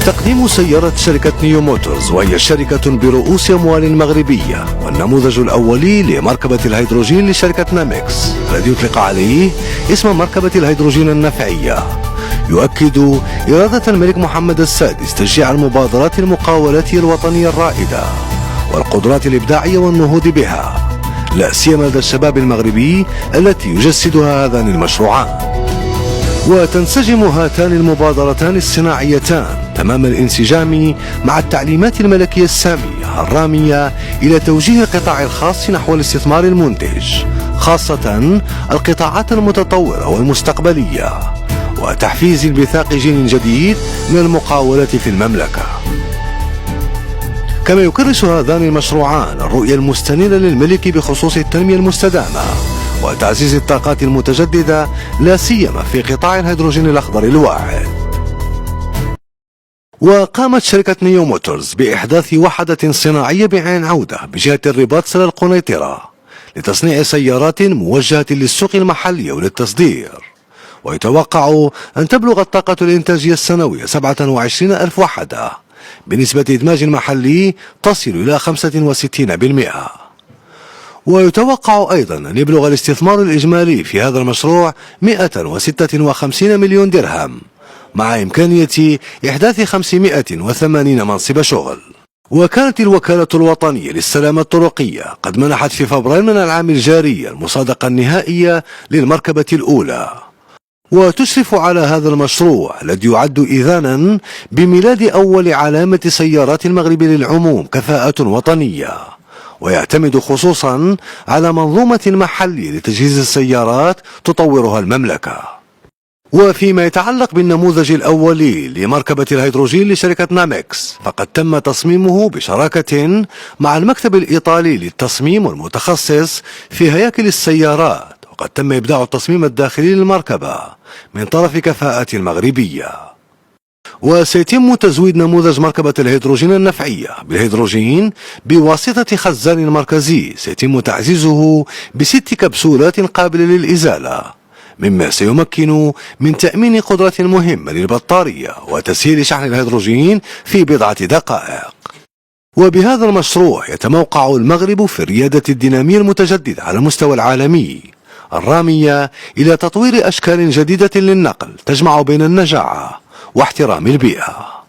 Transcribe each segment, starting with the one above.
تقديم سيارة شركة نيو موتورز، وهي شركة برؤوس أموال مغربية، والنموذج الأولي لمركبة الهيدروجين لشركة نامكس الذي يطلق عليه اسم مركبة الهيدروجين النفعية، يؤكد إرادة الملك محمد السادس تشجيع المبادرات المقاولات الوطنية الرائدة والقدرات الإبداعية والنهوض بها، لا سيما لدى الشباب المغربي التي يجسدها هذان المشروعان. وتنسجم هاتان المبادرتان الصناعيتان تمام الانسجام مع التعليمات الملكية السامية الرامية إلى توجيه القطاع الخاص نحو الاستثمار المنتج، خاصة القطاعات المتطورة والمستقبلية، وتحفيز انبثاق جيل جديد من المقاولات في المملكة. كما يكرس هذان المشروعان الرؤية المستنيرة للملك بخصوص التنمية المستدامة وتعزيز الطاقات المتجددة، لا سيما في قطاع الهيدروجين الأخضر الواعد. وقامت شركة نيو موتورز بإحداث وحدة صناعية بعين عودة بجهة الرباط سلا القنيطرة لتصنيع سيارات موجهة للسوق المحلي وللتصدير، ويتوقع أن تبلغ الطاقة الإنتاجية السنوية 27,000 وحدة بنسبة إدماج محلي تصل إلى 65%. ويتوقع أيضا أن يبلغ الاستثمار الإجمالي في هذا المشروع 156 مليون درهم، مع إمكانية إحداث 580 منصب شغل. وكانت الوكالة الوطنية للسلامة الطرقية قد منحت في فبراير من العام الجاري المصادقة النهائية للمركبة الأولى، وتشرف على هذا المشروع الذي يعد إذانا بميلاد أول علامة سيارات المغرب للعموم كفاءة وطنية، ويعتمد خصوصا على منظومة محلية لتجهيز السيارات تطورها المملكة. وفيما يتعلق بالنموذج الأولي لمركبة الهيدروجين لشركة نامكس، فقد تم تصميمه بشراكة مع المكتب الإيطالي للتصميم والمتخصص في هياكل السيارات، وقد تم إبداع التصميم الداخلي للمركبة من طرف كفاءة المغربية. وسيتم تزويد نموذج مركبة الهيدروجين النفعية بالهيدروجين بواسطة خزان مركزي سيتم تعزيزه ب6 كبسولات قابلة للإزالة، مما سيمكن من تأمين قدرة مهمة للبطارية وتسهيل شحن الهيدروجين في بضعة دقائق. وبهذا المشروع يتموقع المغرب في الريادة الدينامية المتجددة على المستوى العالمي الرامية إلى تطوير أشكال جديدة للنقل تجمع بين النجاعة واحترام البيئة.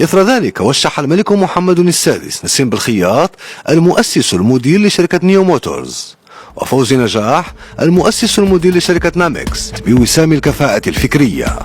إثر ذلك وشح الملك محمد السادس نسيم بالخياط المؤسس المدير لشركة نيو موتورز، وفوزي نجاح المؤسس المدير لشركة نامكس، بوسام الكفاءة الفكرية.